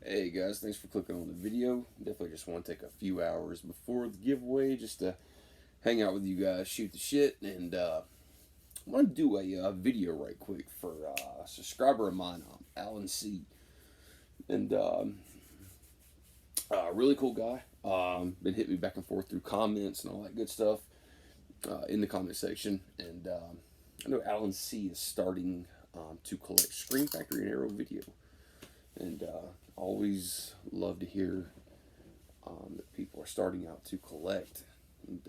Hey guys, thanks for clicking on the video. Definitely just want to take a few hours before the giveaway just to hang out with you guys, shoot the shit, and I want to do a video right quick for a subscriber of mine, Alan C. And really cool guy. Been hitting me back and forth through comments and all that good stuff in the comment section. And I know Alan C is starting to collect Scream Factory and Arrow video. And always love to hear that people are starting out to collect. And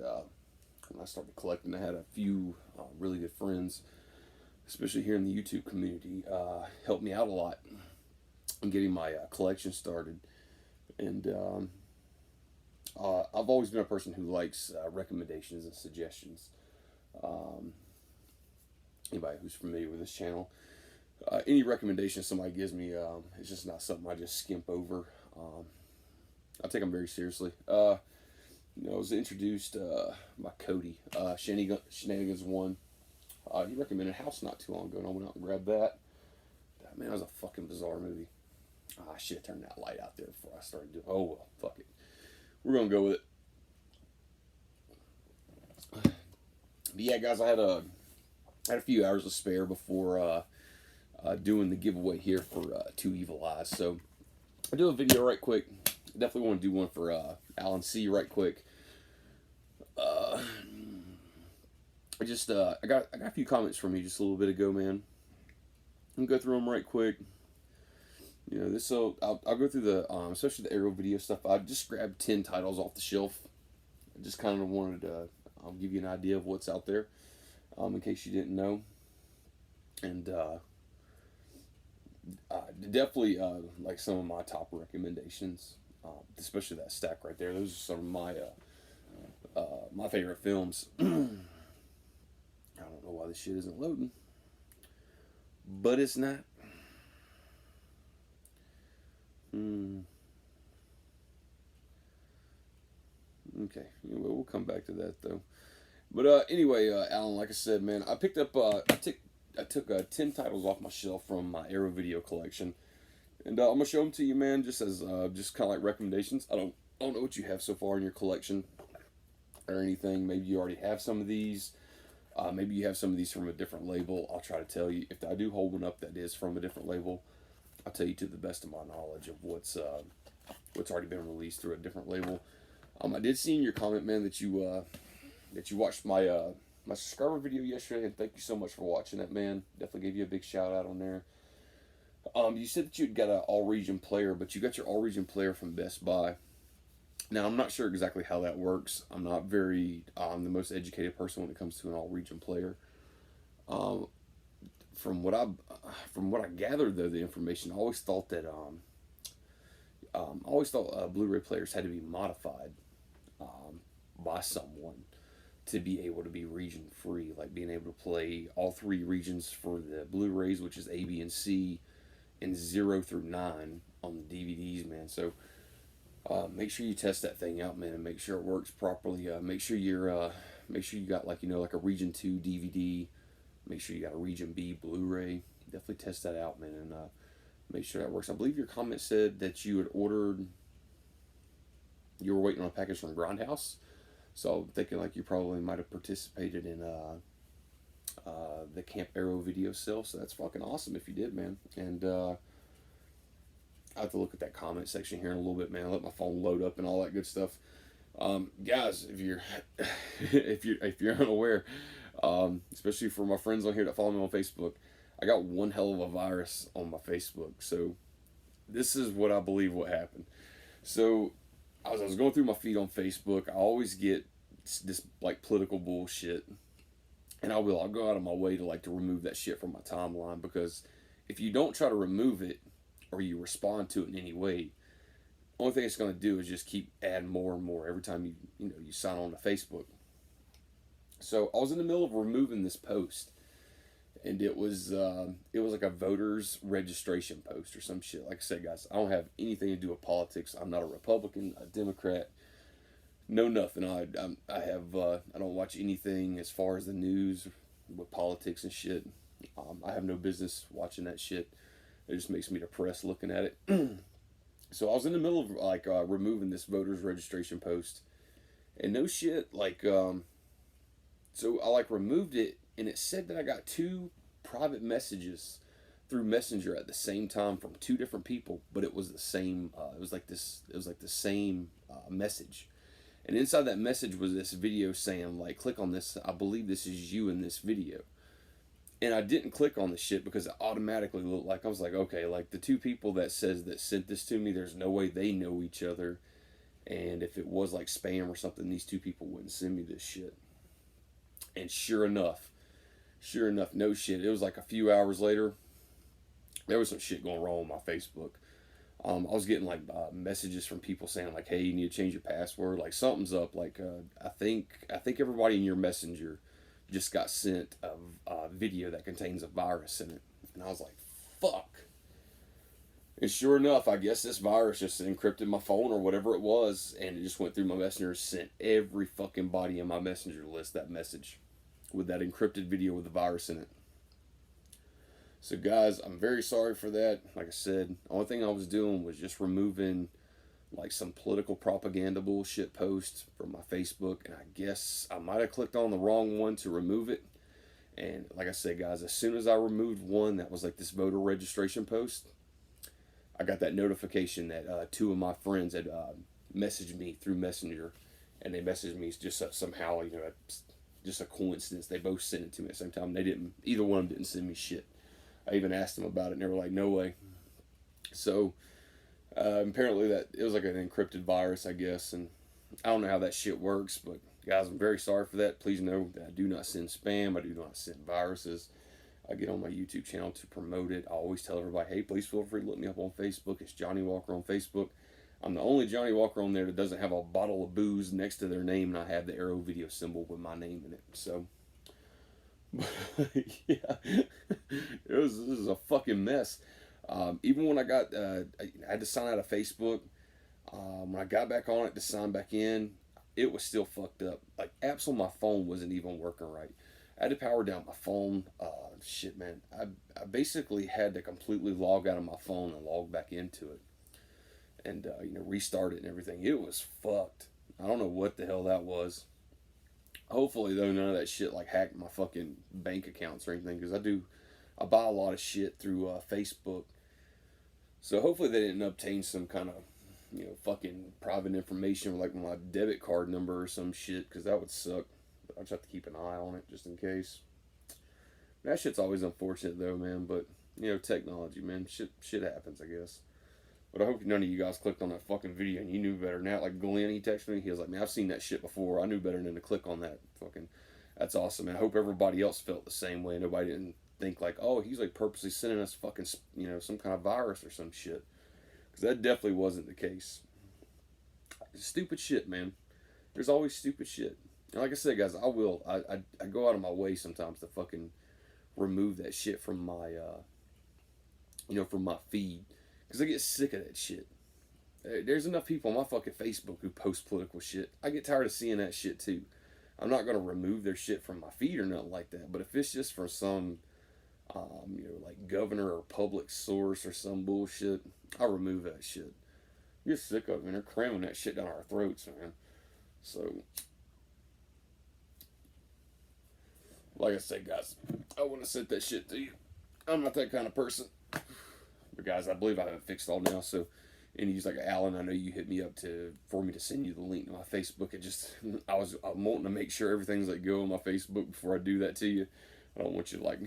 when I started collecting, I had a few really good friends, especially here in the YouTube community, helped me out a lot in getting my collection started. And I've always been a person who likes recommendations and suggestions. Um, Anybody who's familiar with this channel, any recommendation somebody gives me, it's just not something I just skimp over. I take them very seriously. I was introduced by Cody, Shenanigans One. He recommended House not too long ago, and I went out and grabbed that. Man, that was a fucking bizarre movie. I should have turned that light out there before I started doing. Oh well, fuck it. We're gonna go with it. But yeah, guys, I had a few hours to spare before doing the giveaway here for Two Evil Eyes. So I'll do a video right quick. Definitely want to do one for Alan C right quick. I got a few comments from you just a little bit ago, man. I'm gonna go through them right quick. I'll go through the especially the Arrow video stuff. I just grabbed 10 titles off the shelf. I just kind of wanted to give you an idea of what's out there, in case you didn't know. And definitely like some of my top recommendations, especially that stack right there. Those are some of my favorite films. I don't know why this shit isn't loading, but it's not. Okay, we'll come back to that though. But anyway, Alan, like I said, man, I picked up I took 10 titles off my shelf from my Arrow video collection, and I'm gonna show them to you, man, just as just kind of like recommendations. I don't know what you have so far in your collection or anything. Maybe you already have some of these. Maybe you have some of these from a different label. I'll try to tell you if I do hold one up that is from a different label. I'll tell you to the best of my knowledge of what's already been released through a different label. I did see in your comment, man, that you watched my my subscriber video yesterday, and thank you so much for watching it, man. Definitely gave you a big shout out on there. You said that you'd got an all region player, but you got your all region player from Best Buy. Now I'm not sure exactly how that works. I'm not very the most educated person when it comes to an all region player. Um, from what I gathered though, the information, I always thought that Blu-ray players had to be modified by someone to be able to be region free, like being able to play all three regions for the Blu-rays, which is A, B, and C, and 0 through 9 on the DVDs, man. So make sure you test that thing out, man, and make sure it works properly. Make sure you got like a region 2 DVD. Make sure you got a region B Blu-ray. Definitely test that out, man, and make sure that works. I believe your comment said that you were waiting on a package from Grindhouse. So I'm thinking like you probably might have participated in the Camp Arrow video sale. So that's fucking awesome if you did, man. And I have to look at that comment section here in a little bit, man. I'll let my phone load up and all that good stuff. Guys, if you're if you're unaware, especially for my friends on here that follow me on Facebook, I got one hell of a virus on my Facebook. So this is what I believe what happened. So as I was going through my feed on Facebook, I always get this like political bullshit, and I'll go out of my way to like to remove that shit from my timeline, because if you don't try to remove it or you respond to it in any way, only thing it's going to do is just keep adding more and more every time you sign on to Facebook. So I was in the middle of removing this post, and it was like a voters registration post or some shit. Like I said, guys, I don't have anything to do with politics. I'm not a Republican, a Democrat, no nothing. I don't watch anything as far as the news with politics and shit. I have no business watching that shit. It just makes me depressed looking at it. So I was in the middle of like removing this voter's registration post, and no shit, like so I like removed it, and it said that I got two private messages through Messenger at the same time from two different people, but it was the same. It was like this. It was like the same message, and inside that message was this video saying like, "Click on this. I believe this is you in this video." And I didn't click on the shit because it automatically looked like I was like, okay, like the two people that says that sent this to me, there's no way they know each other. And if it was like spam or something, these two people wouldn't send me this shit. And sure enough, no shit. It was like a few hours later, there was some shit going wrong on my Facebook. I was getting like messages from people saying like, "Hey, you need to change your password. Like something's up. Like I think everybody in your messenger just got sent a video that contains a virus in it." And I was like, "Fuck." And sure enough, I guess this virus just encrypted my phone or whatever it was, and it just went through my messenger, sent every fucking body in my messenger list that message with that encrypted video with the virus in it. So guys, I'm very sorry for that. Like I said, the only thing I was doing was just removing like some political propaganda bullshit post from my Facebook, and I guess I might have clicked on the wrong one to remove it. And like I said, guys, as soon as I removed one that was like this voter registration post, I got that notification that two of my friends had messaged me through Messenger, and they messaged me just somehow, just a coincidence. They both sent it to me at the same time. They didn't. Either one of them didn't send me shit. I even asked them about it, and they were like, "No way." So apparently that it was like an encrypted virus, I guess, and I don't know how that shit works, but guys, I'm very sorry for that. Please know that I do not send spam. I do not send viruses. I get on my YouTube channel to promote it. I always tell everybody, hey, please feel free to look me up on Facebook. It's Johnny Walker on Facebook. I'm the only Johnny Walker on there that doesn't have a bottle of booze next to their name, and I have the arrow video symbol with my name in it. So, yeah, this is a fucking mess. Even when I had to sign out of Facebook. When I got back on it to sign back in, it was still fucked up. Like apps on my phone wasn't even working right. I had to power down my phone. Shit, man. I basically had to completely log out of my phone and log back into it, and restart it and everything. It was fucked. I don't know what the hell that was. Hopefully though, none of that shit like hacked my fucking bank accounts or anything, because I buy a lot of shit through Facebook. So hopefully they didn't obtain some kind of fucking private information like my debit card number or some shit, because that would suck. But I just have to keep an eye on it just in case. That shit's always unfortunate though, man. But technology, man, shit happens, I guess. But I hope none of you guys clicked on that fucking video and you knew better. Now, like Glenn, he texted me. He was like, "Man, I've seen that shit before. I knew better than to click on that." Fucking, that's awesome. And I hope everybody else felt the same way. Nobody didn't think like, "Oh, he's like purposely sending us fucking, some kind of virus or some shit." Because that definitely wasn't the case. Stupid shit, man. There's always stupid shit. And like I said, guys, I go out of my way sometimes to fucking remove that shit from my from my feed, because I get sick of that shit. There's enough people on my fucking Facebook who post political shit. I get tired of seeing that shit too. I'm not gonna remove their shit from my feed or nothing like that. But if it's just for some, like governor or public source or some bullshit, I'll remove that shit. Get sick of it, man. They're cramming that shit down our throats, man. So, like I said, guys, I want to send that shit to you. I'm not that kind of person. But guys, I believe I have it fixed all now. So, and he's like, "Alan, I know you hit me up for me to send you the link to my Facebook." I'm wanting to make sure everything's like go on my Facebook before I do that to you. I don't want you to like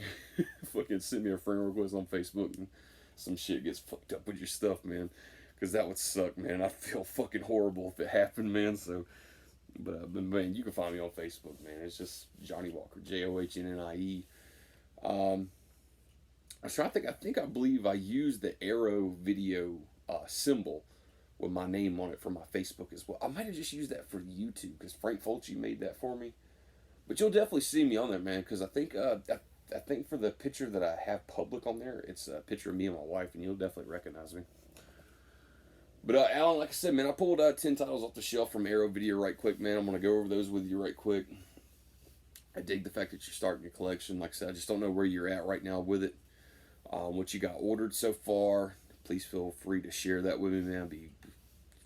fucking send me a friend request on Facebook and some shit gets fucked up with your stuff, man. Because that would suck, man. I'd feel fucking horrible if it happened, man. So, but man, you can find me on Facebook, man. It's just Johnny Walker, JOHNNIE. I was trying to think. I believe I used the arrow video symbol with my name on it for my Facebook as well. I might have just used that for YouTube because Frank Fulci made that for me. But you'll definitely see me on there, man. Because I think I think for the picture that I have public on there, it's a picture of me and my wife, and you'll definitely recognize me. But Alan, like I said, man, I pulled 10 titles off the shelf from Arrow Video right quick, man. I'm going to go over those with you right quick. I dig the fact that you're starting your collection. Like I said, I just don't know where you're at right now with it. What you got ordered so far. please feel free to share that with me, man. I'd be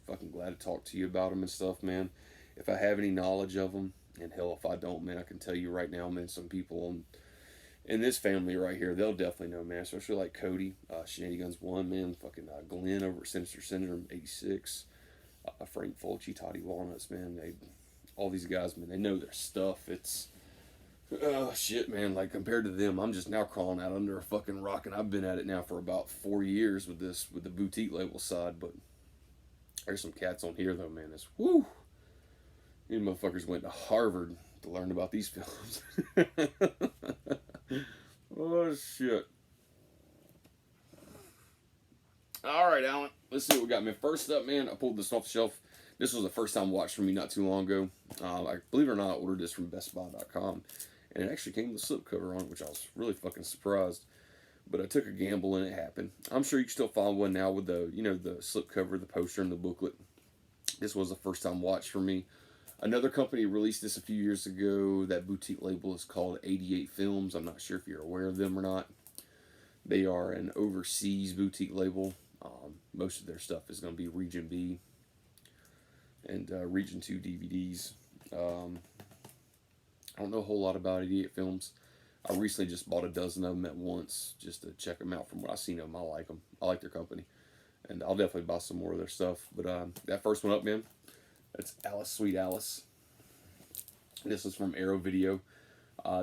fucking glad to talk to you about them and stuff, man. If I have any knowledge of them, and hell, if I don't, man, I can tell you right now, man, some people in this family right here, they'll definitely know, man. Especially like Cody, Shenanigans 1, man. Fucking Glenn over at Sinister Syndrome 86. Frank Fulci, Toddy Walnuts, man. All these guys, man, they know their stuff. It's, oh, shit, man. Like, compared to them, I'm just now crawling out under a fucking rock, and I've been at it now for about 4 years with the boutique label side, but there's some cats on here, though, man. It's, whoo! These motherfuckers went to Harvard to learn about these films. Oh, shit. Alright, Alan. Let's see what we got, man. First up, man, I pulled this off the shelf. This was the first time watch for me not too long ago. I believe it or not, I ordered this from BestBuy.com. And it actually came with a slipcover on it, which I was really fucking surprised. But I took a gamble and it happened. I'm sure you can still find one now with the, you know, the slipcover, the poster, and the booklet. This was a first time watch for me. Another company released this a few years ago. That boutique label is called 88 Films. I'm not sure if you're aware of them or not. They are an overseas boutique label. Most of their stuff is going to be Region B and Region 2 DVDs. I don't know a whole lot about 88 Films. I recently just bought a dozen of them at once just to check them out. From what I've seen of them, I like them. I like their company. And I'll definitely buy some more of their stuff. But that first one up, man, that's Alice, Sweet Alice. This is from Arrow Video.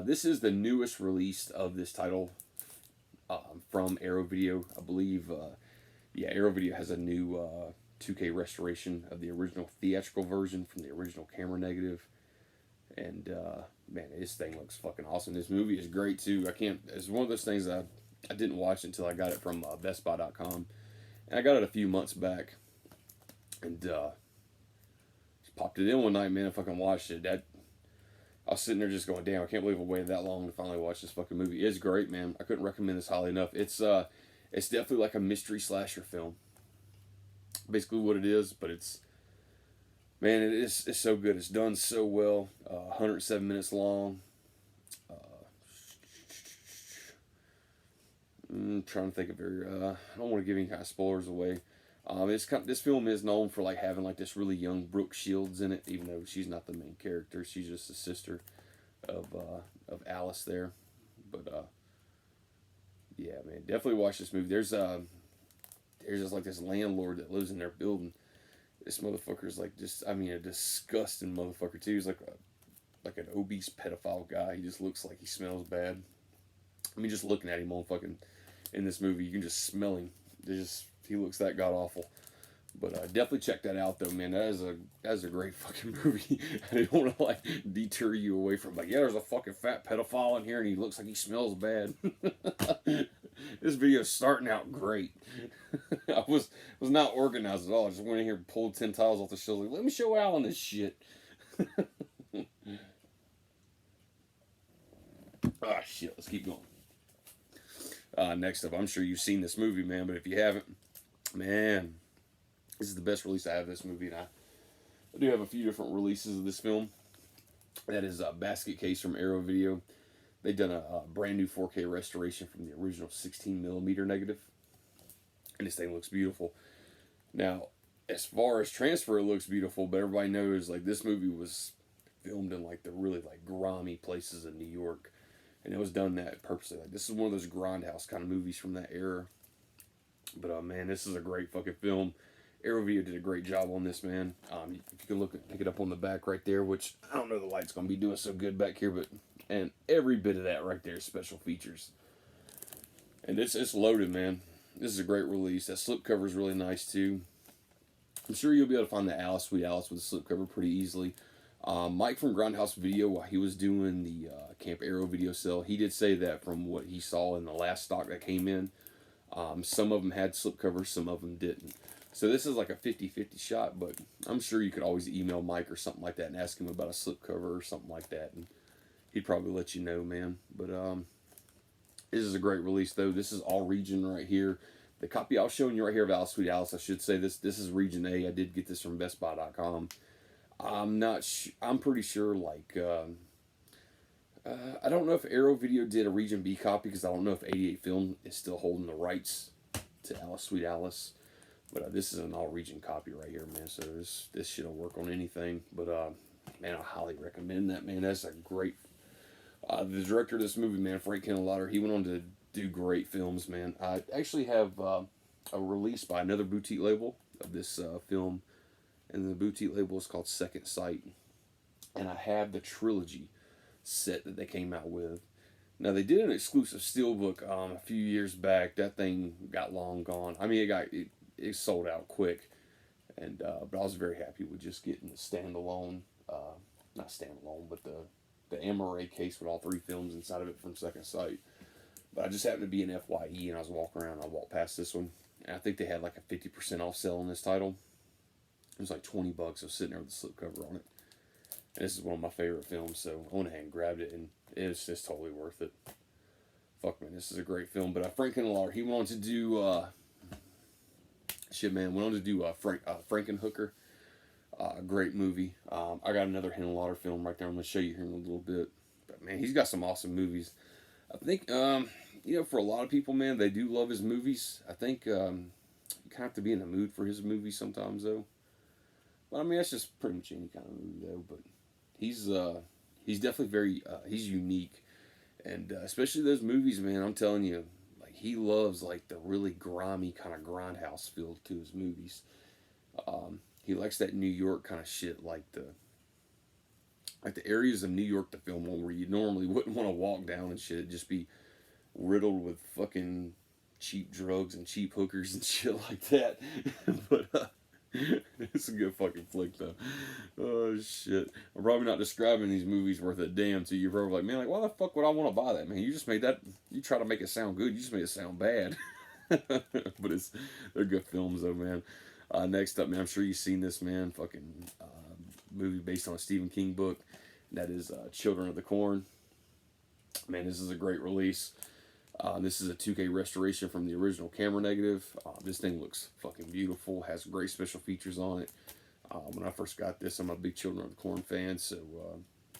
This is the newest release of this title from Arrow Video. I believe, yeah, Arrow Video has a new 2K restoration of the original theatrical version from the original camera negative. And, man, this thing looks fucking awesome. This movie is great, too. It's one of those things that I didn't watch until I got it from BestBuy.com. And I got it a few months back. And, just popped it in one night, man, and fucking watched it. I was sitting there just going, damn, I can't believe I waited that long to finally watch this fucking movie. It's great, man. I couldn't recommend this highly enough. It's definitely like a mystery slasher film. Basically what it is, but it's, man, it's so good. It's done so well. 107 minutes long. I'm trying to think of I don't want to give any kind of spoilers away. This film is known for like having like this really young Brooke Shields in it, even though she's not the main character. She's just the sister of Alice there. But yeah, man, definitely watch this movie. There's just like this landlord that lives in their building. This motherfucker's like just, I mean, a disgusting motherfucker too. He's like an obese pedophile guy. He just looks like he smells bad. I mean, just looking at him on fucking in this movie, you can just smell him. He looks that god awful. But definitely check that out though, man. That is a great fucking movie. I didn't want to like deter you away from like, yeah, there's a fucking fat pedophile in here and he looks like he smells bad. This video's starting out great. I was not organized at all. I just went in here and pulled 10 tiles off the shelf. Like, let me show Alan this shit. Ah, shit. Let's keep going. Next up, I'm sure you've seen this movie, man, but if you haven't, man, this is the best release I have of this movie, and I do have a few different releases of this film. That is Basket Case from Arrow Video. They've done a brand new 4K restoration from the original 16mm negative, and this thing looks beautiful. Now, as far as transfer, it looks beautiful, but everybody knows, like, this movie was filmed in, like, the really, like, grimy places in New York. And it was done that purposely. Like, this is one of those grindhouse kind of movies from that era. But, man, this is a great fucking film. Arrow Video did a great job on this, man. If you can pick it up on the back right there, which I don't know the light's going to be doing so good back here, but, and every bit of that right there is special features. And it's loaded, man. This is a great release. That slipcover is really nice, too. I'm sure you'll be able to find the Alice, Sweet Alice with the slipcover pretty easily. Mike from Grindhouse Video, while he was doing the Camp Arrow video sale, he did say that from what he saw in the last stock that came in, some of them had slipcovers, some of them didn't. So this is like a 50-50 shot, but I'm sure you could always email Mike or something like that and ask him about a slipcover or something like that, and he'd probably let you know, man. But this is a great release, though. This is all region right here. The copy I was showing you right here of Alice, Sweet Alice, I should say this is region A. I did get this from BestBuy.com. I'm pretty sure, like, I don't know if Arrow Video did a Region B copy, because I don't know if 88 Film is still holding the rights to Alice Sweet Alice. But this is an all region copy right here, man. So this shit'll work on anything. But man, I highly recommend that, man. That's a great. The director of this movie, man, Frank Henenlotter, he went on to do great films, man. I actually have a release by another boutique label of this film, and the boutique label is called Second Sight. And I have the trilogy set that they came out with. Now they did an exclusive steelbook a few years back. That thing got long gone. I mean, it sold out quick, and but I was very happy with just getting the standalone, not standalone, but the MRA case with all three films inside of it from Second Sight. But I just happened to be in FYE and I was walking around and I walked past this one, and I think they had like a 50% off sale on this title. It was like $20. I was sitting there with the slipcover on it. And this is one of my favorite films, so I went ahead and grabbed it, and it's just totally worth it. Fuck, man, this is a great film. But Frank Henenlotter, he went on to do Frankenhooker. Great movie. I got another Henenlotter film right there. I'm going to show you here in a little bit. But, man, he's got some awesome movies. I think, for a lot of people, man, they do love his movies. I think you kind of have to be in the mood for his movies sometimes, though. But, I mean, that's just pretty much any kind of movie, though. But he's definitely very, he's unique. And especially those movies, man, I'm telling you, like, he loves, like, the really grimy kind of grindhouse feel to his movies. He likes that New York kind of shit, like the areas of New York to film on where you normally wouldn't want to walk down and shit. It'd just be riddled with fucking cheap drugs and cheap hookers and shit like that. But it's a good fucking flick, though. Oh, shit. I'm probably not describing these movies worth a damn to you. You're probably like, man, like, why the fuck would I want to buy that, man? You just made that, you try to make it sound good, you just made it sound bad. But they're good films, though, man. Next up, man, I'm sure you've seen this, man. Fucking movie based on a Stephen King book. That is Children of the Corn. Man, this is a great release. This is a 2K restoration from the original camera negative. This thing looks fucking beautiful. Has great special features on it. When I first got this, I'm a big Children of the Corn fan. So,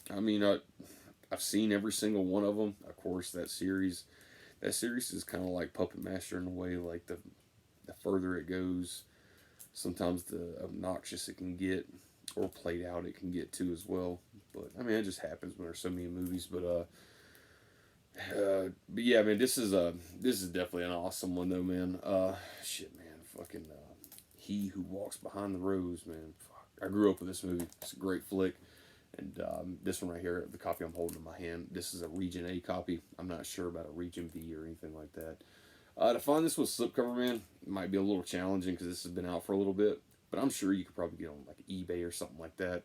I mean, I've seen every single one of them. Of course, that series is kind of like Puppet Master in a way. Like the further it goes, sometimes the obnoxious it can get, or played out it can get too as well. But I mean, it just happens when there's so many movies. But yeah, man, this is definitely an awesome one though, man. Shit, man, fucking He Who Walks Behind the Rose, man. Fuck. I grew up with this movie. It's a great flick. And this one right here, the copy I'm holding in my hand, this is a Region A copy. I'm not sure about a Region B or anything like that. To find this with slipcover, man, it might be a little challenging because this has been out for a little bit. But I'm sure you could probably get on like eBay or something like that.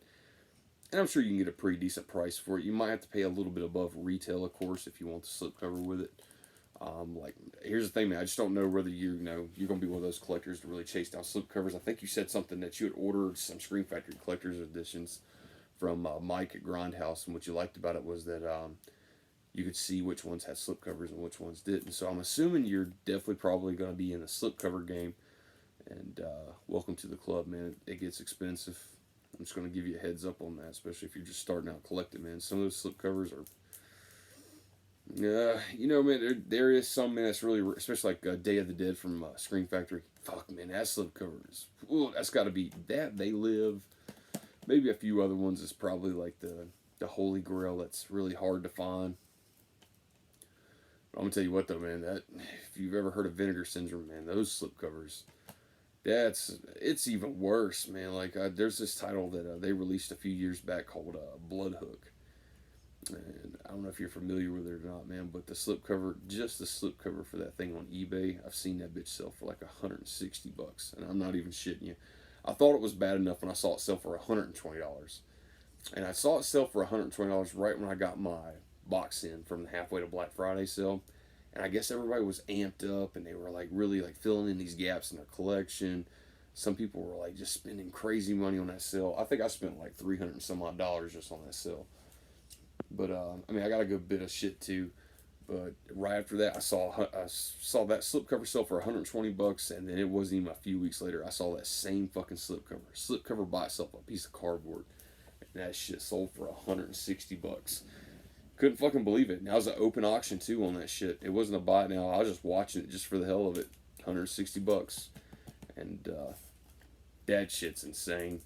And I'm sure you can get a pretty decent price for it. You might have to pay a little bit above retail, of course, if you want the slipcover with it. Like, here's the thing, man. I just don't know whether you're going to be one of those collectors to really chase down slipcovers. I think you said something that you had ordered some Scream Factory collector's editions from Mike at Grindhouse. And what you liked about it was that you could see which ones had slipcovers and which ones didn't. So I'm assuming you're definitely probably going to be in the slipcover game. And welcome to the club, man. It gets expensive. I'm just going to give you a heads up on that, especially if you're just starting out collecting, man. Some of those slipcovers are, man, there is some, man, that's really, especially like Day of the Dead from Scream Factory. Fuck, man, that slipcover is, that's got to be, that They Live. Maybe a few other ones is probably like the Holy Grail that's really hard to find. But I'm going to tell you what, though, man, that if you've ever heard of Vinegar Syndrome, man, those slipcovers, it's even worse, man. Like, there's this title that they released a few years back called Bloodhook. And I don't know if you're familiar with it or not, man, but the slipcover, just the slipcover for that thing on eBay, I've seen that bitch sell for like $160. And I'm not even shitting you. I thought it was bad enough when I saw it sell for $120. And I saw it sell for $120 right when I got my box in from the Halfway to Black Friday sale. And I guess everybody was amped up and they were like really like filling in these gaps in their collection. Some people were like just spending crazy money on that sale. I think I spent like $300 and some odd just on that sale. But I mean, I got a good bit of shit too. But right after that, I saw that slipcover sell for $120, and then it wasn't even a few weeks later, I saw that same fucking slipcover by itself, a piece of cardboard, and that shit sold for $160. Couldn't fucking believe it. Now it was an open auction too on that shit. It wasn't a buy now. I was just watching it just for the hell of it. $160. And that shit's insane.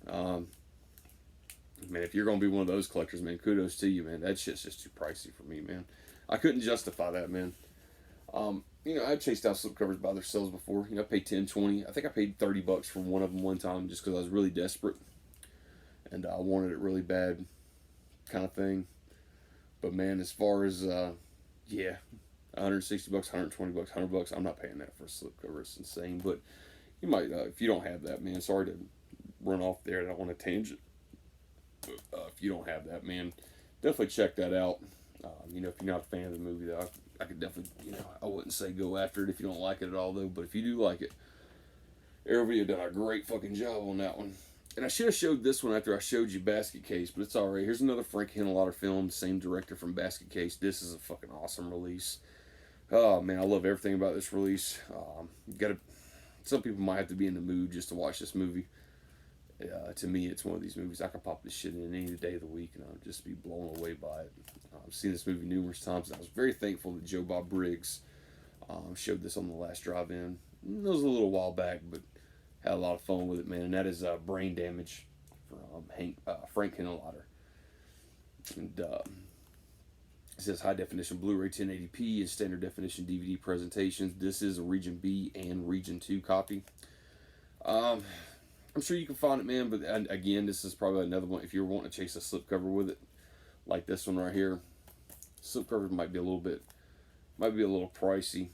Man, if you're gonna be one of those collectors, man, kudos to you, man. That shit's just too pricey for me, man. I couldn't justify that, man. I've chased out slipcovers by themselves before. I paid 10, 20. I think I paid $30 for one of them one time just because I was really desperate and I wanted it really bad, kind of thing. But man, as far as yeah, $160, $120, $100, I'm not paying that for a slipcover. It's insane. But you might, if you don't have that, man. Sorry to run off there. I don't want to tangent. If you don't have that, man, definitely check that out. If you're not a fan of the movie, though, I could definitely, I wouldn't say go after it if you don't like it at all, though. But if you do like it, Arrow Video done a great fucking job on that one. And I should have showed this one after I showed you Basket Case, but it's alright. Here's another Frank Henenlotter film, same director from Basket Case. This is a fucking awesome release. Oh man, I love everything about this release. Some people might have to be in the mood just to watch this movie. To me, it's one of these movies I could pop this shit in any day of the week and I'll just be blown away by it. I've seen this movie numerous times and I was very thankful that Joe Bob Briggs showed this on the last drive-in. It was a little while back, but had a lot of fun with it, man. And that is Brain Damage from Frank Henenlotter. And it says high definition Blu-ray 1080p and standard definition DVD presentations. This is a Region B and Region 2 copy. I'm sure you can find it, man, but again, this is probably another one. If you're wanting to chase a slipcover with it, like this one right here, slipcover might be a little pricey,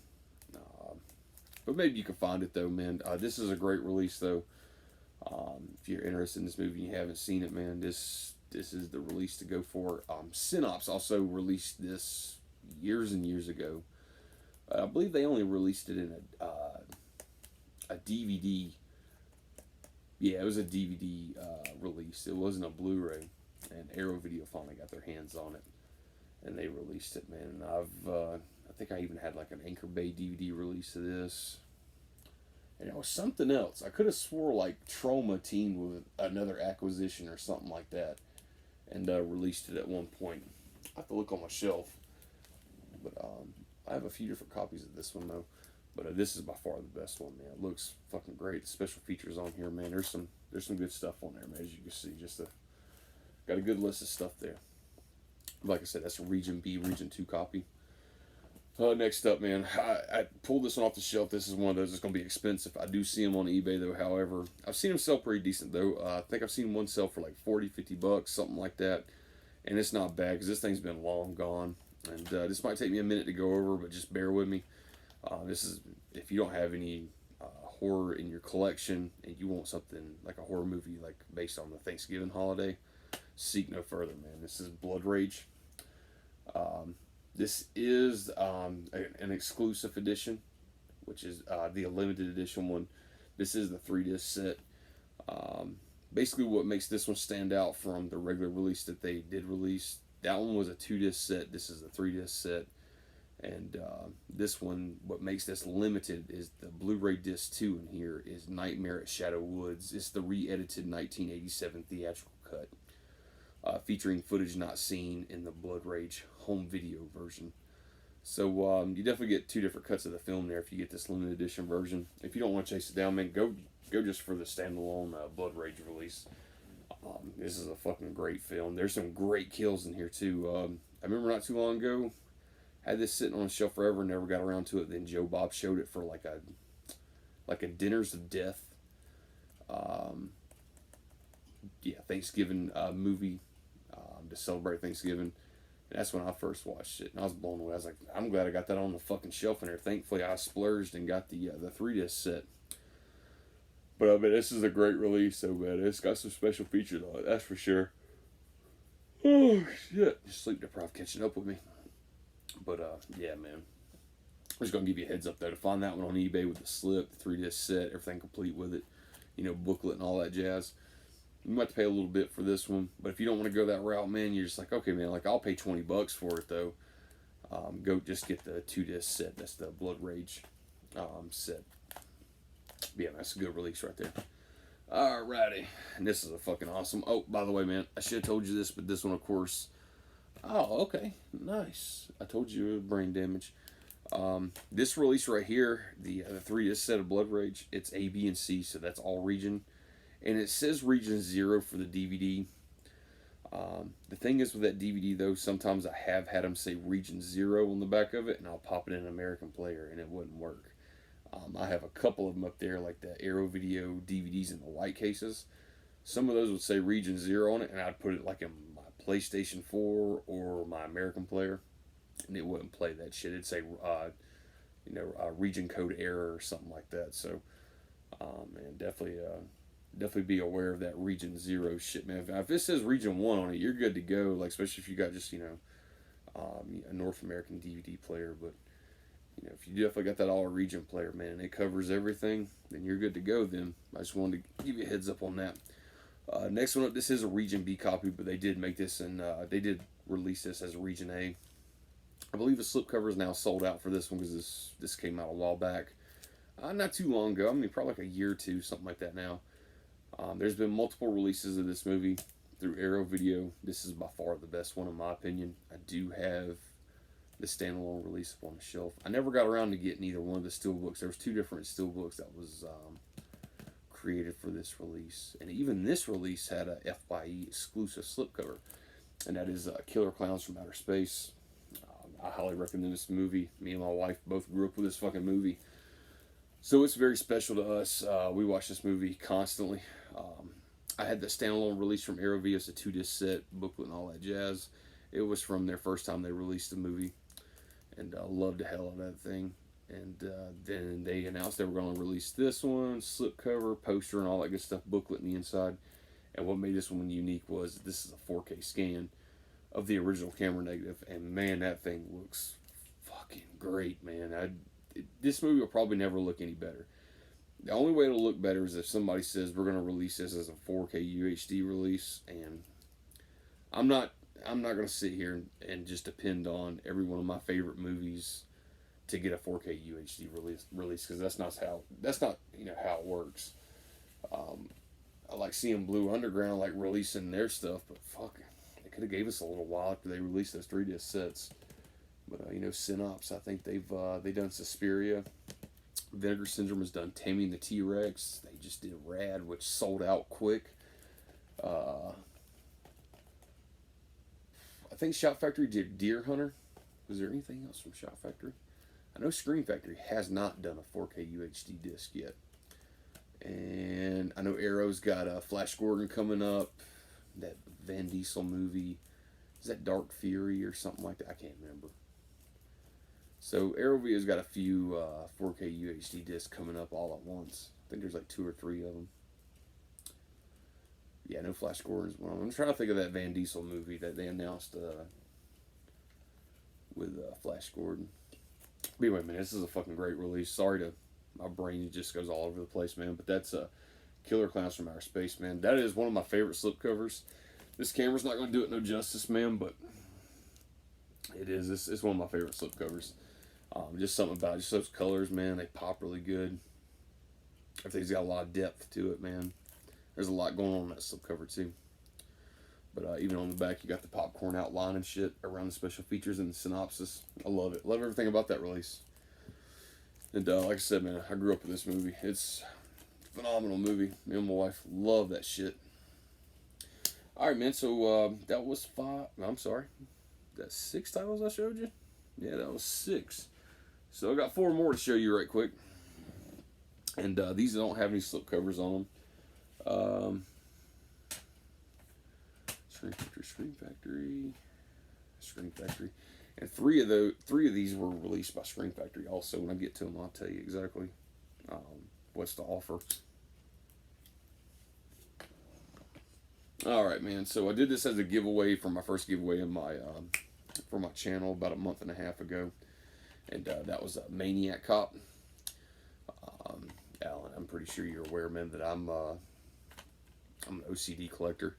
but maybe you can find it though, man. This is a great release though. If you're interested in this movie and you haven't seen it, man, this is the release to go for. Synops also released this years and years ago. I believe they only released it in a DVD. Yeah, it was a DVD release. It wasn't a Blu-ray, and Arrow Video finally got their hands on it, and they released it, man. And I think I even had like an Anchor Bay DVD release of this, and it was something else. I could have swore like Trauma teamed with another acquisition or something like that, and released it at one point. I have to look on my shelf, but I have a few different copies of this one though. But this is by far the best one, man. It looks fucking great. The special features on here, man. There's some good stuff on there, man. As you can see, got a good list of stuff there. Like I said, that's a Region B, Region 2 copy. Next up, man, I pulled this one off the shelf. This is one of those that's going to be expensive. I do see them on eBay, though. However, I've seen them sell pretty decent, though. I think I've seen one sell for like $40, $50, something like that. And it's not bad because this thing's been long gone. And this might take me a minute to go over, but just bear with me. This is, if you don't have any horror in your collection and you want something like a horror movie like based on the Thanksgiving holiday, seek no further, man. This is Blood Rage. This is an exclusive edition, which is the limited edition one. This is the 3-disc set. Basically what makes this one stand out from the regular release that they did release, that one was a 2-disc set. This is a 3-disc set. And this one, what makes this limited is the Blu-ray disc 2 in here is Nightmare at Shadow Woods. It's the re-edited 1987 theatrical cut, featuring footage not seen in the Blood Rage home video version. So you definitely get 2 different cuts of the film there if you get this limited edition version. If you don't want to chase it down, man, go just for the standalone Blood Rage release. This is a fucking great film. There's some great kills in here too. I remember not too long ago, had this sitting on a shelf forever, never got around to it. Then Joe Bob showed it for like a Dinners of Death, Thanksgiving movie to celebrate Thanksgiving. And that's when I first watched it, and I was blown away. I was like, I'm glad I got that on the fucking shelf in there. Thankfully, I splurged and got the 3-disc set. But this is a great release, so man, it's got some special features on it, that's for sure. Oh shit, sleep deprived catching up with me. But yeah, man, I'm just gonna give you a heads up though to find that one on eBay with the slip, the 3-disc set, everything complete with it, booklet and all that jazz. You might have to pay a little bit for this one, but if you don't want to go that route, man, you're just like, okay, man, like I'll pay $20 for it though. Go just get the 2-disc set. That's the Blood Rage set. Yeah, that's a good release right there. Alrighty, and this is a fucking awesome. Oh, by the way, man, I should have told you this, but this one, of course. Oh, okay, nice. I told you Brain Damage. This release right here, the 3 disc set of Blood Rage, it's A, B, and C, so that's all region, and it says region 0 for the DVD. The thing is with that DVD though, sometimes I have had them say region 0 on the back of it, and I'll pop it in an American player, and it wouldn't work. I have a couple of them up there, like the Arrow Video DVDs in the white cases. Some of those would say region 0 on it, and I'd put it like in my PlayStation 4 or my American player, and it wouldn't play that shit. It'd say, region code error or something like that. So, man, definitely be aware of that region 0 shit, man. If it says region 1 on it, you're good to go. Like, especially if you got just a North American DVD player. But if you definitely got that all region player, man, and it covers everything, then you're good to go. Then I just wanted to give you a heads up on that. Next one up, this is a region B copy, but they did make this and they did release this as a region A. I believe the slipcover is now sold out for this one because this came out a while back. Not too long ago. I mean, probably like a year or two, something like that now. There's been multiple releases of this movie through Arrow Video. This is by far the best one in my opinion. I do have the standalone release up on the shelf. I never got around to getting either one of the steelbooks. There was 2 different steelbooks that was created for this release. And even this release had a F/E exclusive slipcover. And that is Killer Clowns from Outer Space. I highly recommend this movie. Me and my wife both grew up with this fucking movie. So it's very special to us. We watch this movie constantly. I had the standalone release from Arrow Video, it's a 2 disc set, booklet and all that jazz. It was from their first time they released the movie. And loved the hell out of that thing. And then they announced they were going to release this one, slipcover, poster, and all that good stuff, booklet in the inside. And what made this one unique was this is a 4K scan of the original camera negative. And man, that thing looks fucking great, man. This movie will probably never look any better. The only way it'll look better is if somebody says we're going to release this as a 4K UHD release, and I'm not going to sit here and just depend on every one of my favorite movies to get a 4K UHD release because that's not how it works. I like seeing Blue Underground like releasing their stuff, but fuck, they could have gave us a little while after they released those 3 disc sets. But Synops, I think they've done Suspiria. Vinegar Syndrome has done Taming the T-Rex. They just did Rad, which sold out quick. I think Shout Factory did Deer Hunter. Was there anything else from Shout Factory? I know Scream Factory has not done a 4K UHD disc yet. And I know Arrow's got Flash Gordon coming up. That Van Diesel movie. Is that Dark Fury or something like that? I can't remember. So Arrow Video's got a few 4K UHD discs coming up all at once. I think there's like 2 or 3 of them. Yeah, no Flash Gordon's one. I'm trying to think of that Van Diesel movie that they announced with Flash Gordon. But anyway, man, this is a fucking great release. Sorry to my brain just goes all over the place, man. But that's Killer Clowns from Outer Space, man. That is one of my favorite slipcovers. This camera's not going to do it no justice, man, but it is. It's one of my favorite slipcovers. Just something about it. Just those colors, man. They pop really good. Everything's got a lot of depth to it, man. There's a lot going on in that slipcover, too. But even on the back, you got the popcorn outline and shit around the special features and the synopsis. I love it. Love everything about that release. And like I said, man, I grew up with this movie. It's a phenomenal movie. Me and my wife love that shit. Alright, man, so that was 5. I'm sorry. That's 6 titles I showed you? Yeah, that was 6. So I got 4 more to show you right quick. And these don't have any slipcovers on them. Scream Factory. And 3 of these were released by Scream Factory also. When I get to them, I'll tell you exactly what's to offer. Alright, man, so I did this as a giveaway for my first giveaway in my for my channel about a month and a half ago. And that was a Maniac Cop. Alan, I'm pretty sure you're aware, man, that I'm an OCD collector.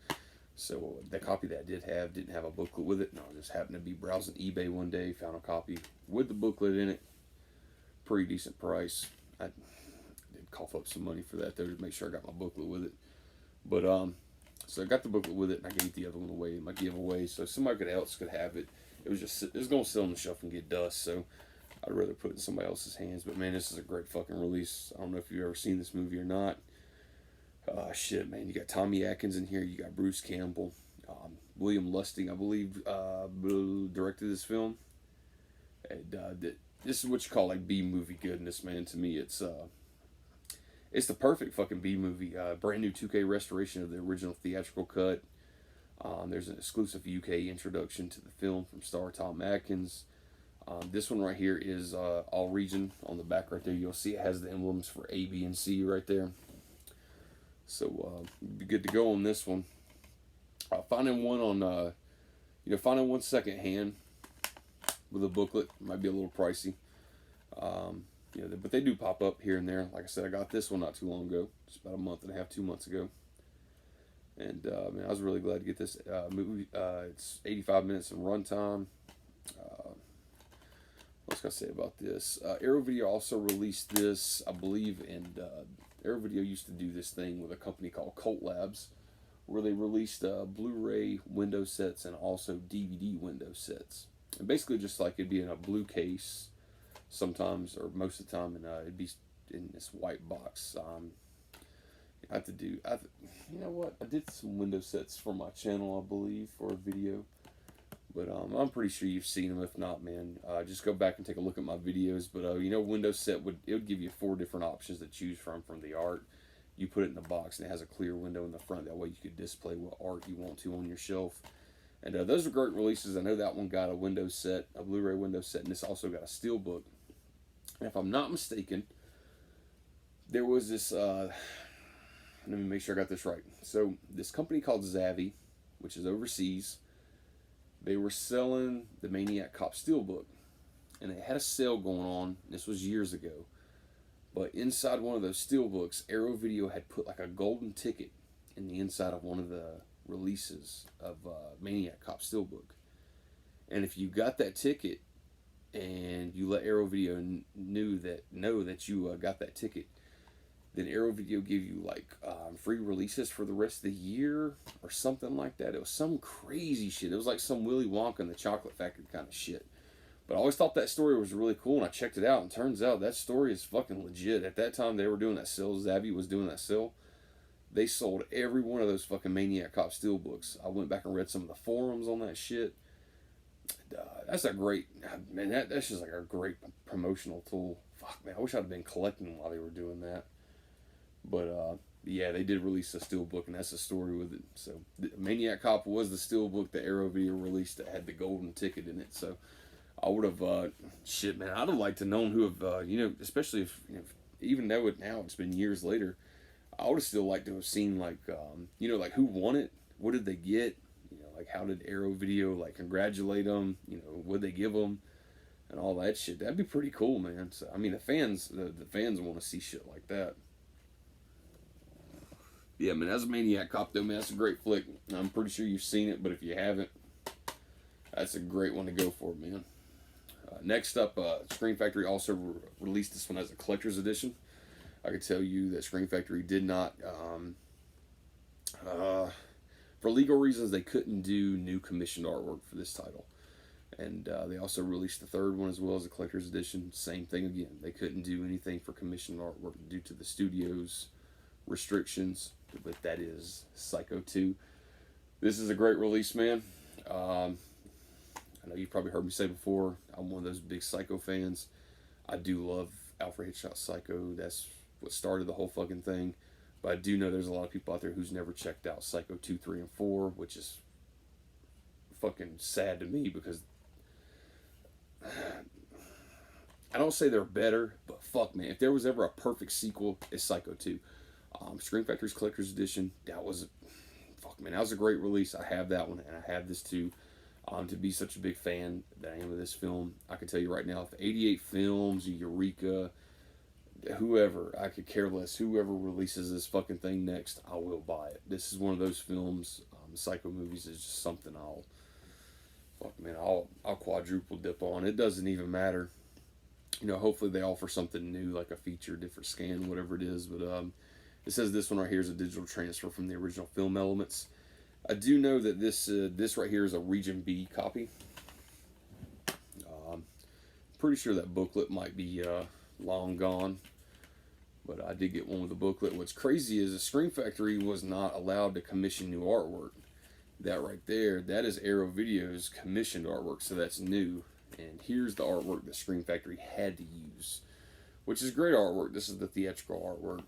So the copy that I did have didn't have a booklet with it, and I just happened to be browsing eBay one day, found a copy with the booklet in it. Pretty decent price. I did cough up some money for that though to make sure I got my booklet with it. But so I got the booklet with it, and I gave the other one away in my giveaway, so somebody else could have it. It was going to sit on the shelf and get dust. So I'd rather put it in somebody else's hands. But man, this is a great fucking release. I don't know if you've ever seen this movie or not. Shit, man. You got Tommy Atkins in here. You got Bruce Campbell. William Lustig, I believe, directed this film. And this is what you call like B movie goodness, man. To me, it's the perfect fucking B movie. Brand new 2K restoration of the original theatrical cut. There's an exclusive UK introduction to the film from star Tom Atkins. This one right here is all region. On the back right there, you'll see it has the emblems for A, B, and C right there. So be good to go on this one. Finding one on, finding one second hand with a booklet might be a little pricey. But they do pop up here and there. Like I said, I got this one not too long ago, just about a month and a half, 2 months ago. And man, I was really glad to get this movie. It's 85 minutes in runtime. What's I say about this? Arrow Video also released this, I believe, and Arrow Video used to do this thing with a company called Cult Labs, where they released Blu-ray window sets and also DVD window sets. And basically just like it'd be in a blue case sometimes, or most of the time, and it'd be in this white box. I have to do, you know what, I did some window sets for my channel, I believe, for a video. But I'm pretty sure you've seen them. If not, man, just go back and take a look at my videos. But window set would give you 4 different options to choose from the art. You put it in the box and it has a clear window in the front. That way you could display what art you want to on your shelf. And those are great releases. I know that one got a window set, a Blu-ray window set, and this also got a steelbook. And if I'm not mistaken, there was this. Let me make sure I got this right. So this company called Zavvi, which is overseas. They were selling the Maniac Cop Steelbook, and they had a sale going on. This was years ago. But inside one of those Steelbooks, Arrow Video had put like a golden ticket in the inside of one of the releases of Maniac Cop Steelbook. And if you got that ticket and you let Arrow Video know that you got that ticket, then Arrow Video gave you like free releases for the rest of the year or something like that. It was some crazy shit. It was like some Willy Wonka and the Chocolate Factory kind of shit. But I always thought that story was really cool, and I checked it out, and turns out that story is fucking legit. At that time, they were doing that sale. Zavvi was doing that sale. They sold every one of those fucking Maniac Cop Steelbooks. I went back and read some of the forums on that shit. That's a great, man, that's just like a great promotional tool. Fuck, man, I wish I'd have been collecting them while they were doing that. But yeah, they did release a steelbook, and that's the story with it. So Maniac Cop was the steelbook that Arrow Video released that had the golden ticket in it. So I would have, shit, man, I'd have liked to known who have, especially if, even though now it's been years later, I would have still liked to have seen like, like who won it, what did they get, like how did Arrow Video like congratulate them, what they give them, and all that shit. That'd be pretty cool, man. So I mean, the fans want to see shit like that. Yeah, man, that's a Maniac Cop, though, man. That's a great flick. I'm pretty sure you've seen it, but if you haven't, that's a great one to go for, man. Next up, Scream Factory also released this one as a collector's edition. I can tell you that Scream Factory did not, for legal reasons, they couldn't do new commissioned artwork for this title. And they also released the third one as well as a collector's edition. Same thing again. They couldn't do anything for commissioned artwork due to the studio's restrictions, but that is Psycho 2. This is a great release, man. I know you've probably heard me say before, I'm one of those big Psycho fans. I do love Alfred Hitchcock's Psycho. That's what started the whole fucking thing. But I do know there's a lot of people out there who's never checked out Psycho 2, 3, and 4, which is fucking sad to me because I don't say they're better, but fuck, man, if there was ever a perfect sequel, it's Psycho 2. Scream Factory's Collector's Edition, that was a great release. I have that one, and I have this too. To be such a big fan that I am of this film, I can tell you right now, if 88 Films, Eureka, whoever, I could care less, whoever releases this fucking thing next, I will buy it. This is one of those films, Psycho movies is just something I'll quadruple dip on. It doesn't even matter. Hopefully they offer something new, like a feature, different scan, whatever it is, but it says this one right here is a digital transfer from the original film elements. I do know that this right here is a Region B copy. pretty sure that booklet might be long gone, but I did get one with the booklet. What's crazy is the Scream Factory was not allowed to commission new artwork. That right there, that is Arrow Video's commissioned artwork, so that's new. And here's the artwork that Scream Factory had to use, which is great artwork. This is the theatrical artwork.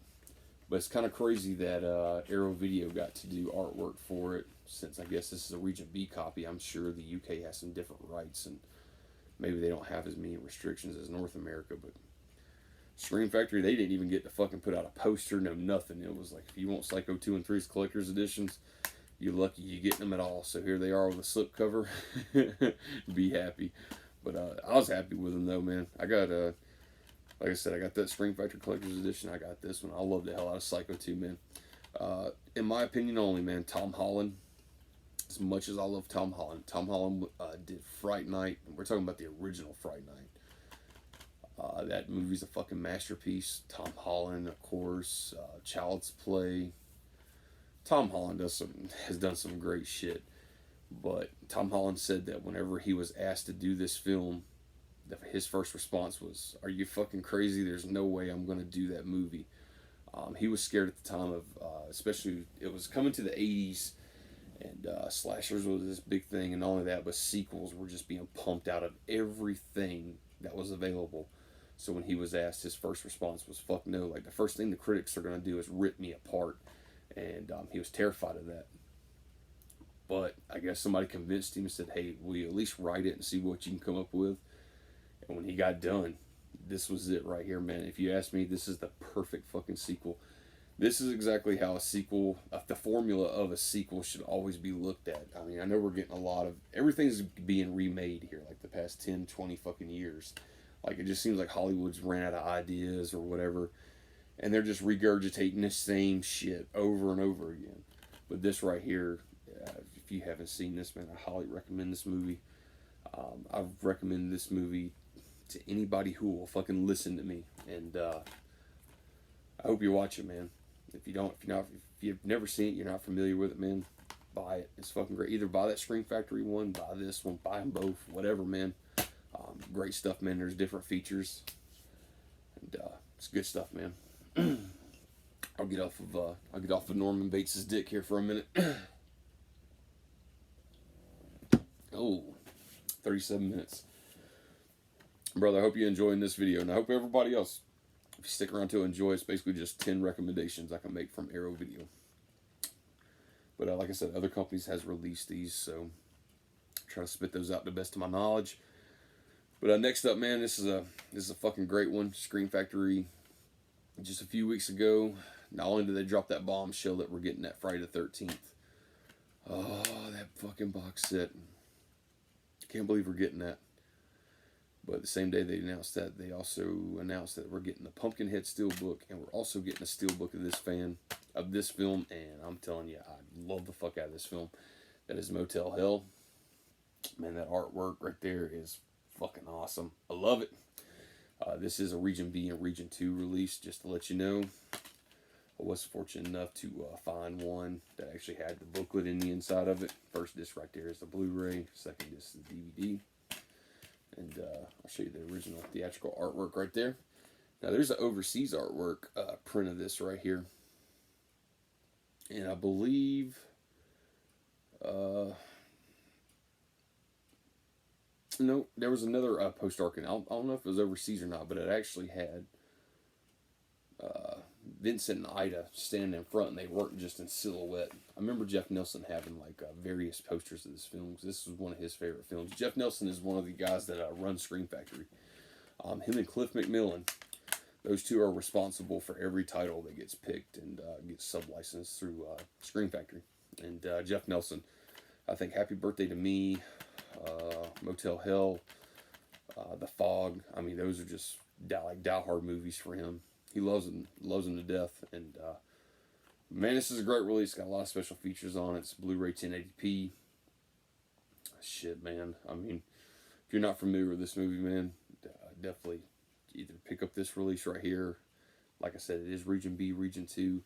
But it's kind of crazy that Arrow Video got to do artwork for it, since I guess this is a Region B copy. I'm sure the UK has some different rights, and maybe they don't have as many restrictions as North America. But Scream Factory, they didn't even get to fucking put out a poster, no nothing. It was like, if you want Psycho 2 and 3's collector's editions, you're lucky you get them at all. So here they are with a slipcover. Be happy. But I was happy with them though, man. I got like I said, I got that Scream Factory Collector's Edition. I got this one. I love the hell out of Psycho 2, man. In my opinion only, man, Tom Holland, as much as I love Tom Holland did Fright Night. We're talking about the original Fright Night. That movie's a fucking masterpiece. Tom Holland, of course. Child's Play. Tom Holland has done some great shit. But Tom Holland said that whenever he was asked to do this film, his first response was, "Are you fucking crazy? There's no way I'm going to do that movie." He was scared at the time of, especially, it was coming to the 80s, and slashers was this big thing, and not only that, but sequels were just being pumped out of everything that was available. So when he was asked, his first response was, "Fuck no, like the first thing the critics are going to do is rip me apart." And he was terrified of that. But I guess somebody convinced him and said, "Hey, will you at least write it and see what you can come up with?" And when he got done, this was it right here, man. If you ask me, this is the perfect fucking sequel. This is exactly how a sequel, the formula of a sequel should always be looked at. I mean, I know we're getting a lot of, everything's being remade here, like the past 10, 20 fucking years. Like, it just seems like Hollywood's ran out of ideas or whatever, and they're just regurgitating the same shit over and over again. But this right here, if you haven't seen this, man, I highly recommend this movie. I've recommended this movie to anybody who will fucking listen to me, and I hope you watch it, man. If you've never seen it, you're not familiar with it, man, buy it. It's fucking great. Either buy that Scream Factory one, buy this one, buy them both, whatever, man. Great stuff, man. There's different features, and it's good stuff, man. I'll get off of Norman Bates' dick here for a minute. Oh, 37 minutes. Brother, I hope you're enjoying this video, and I hope everybody else, if you stick around to enjoy, it's basically just 10 recommendations I can make from Arrow Video. But like I said, other companies has released these, so I try to spit those out to the best of my knowledge. But next up, man, this is a fucking great one. Scream Factory, just a few weeks ago, not only did they drop that bombshell that we're getting that Friday the 13th. Oh, that fucking box set. Can't believe we're getting that. But the same day they announced that, they also announced that we're getting the Pumpkinhead Steelbook, and we're also getting a Steelbook of this film, and I'm telling you, I love the fuck out of this film. That is Motel Hell. Man, that artwork right there is fucking awesome. I love it. This is a Region B and Region 2 release, just to let you know. I was fortunate enough to find one that actually had the booklet in the inside of it. First disc right there is the Blu-ray. Second disc is the DVD. And I'll show you the original theatrical artwork right there. Now there's an overseas artwork print of this right here. And I believe... no, there was another post-arc. I don't know if it was overseas or not, but it actually had Vincent and Ida standing in front, and they weren't just in silhouette. I remember Jeff Nelson having like various posters of this film, because this was one of his favorite films. Jeff Nelson is one of the guys that runs Scream Factory. Him and Cliff McMillan, those two are responsible for every title that gets picked and gets sub-licensed through Scream Factory. And Jeff Nelson, I think Happy Birthday to Me, Motel Hell, The Fog, I mean, those are just die-hard movies for him. He loves them to death, and man, this is a great release. Got a lot of special features on it. It's Blu-ray 1080p. Shit, man. I mean, if you're not familiar with this movie, man, definitely either pick up this release right here. Like I said, it is Region B, Region 2,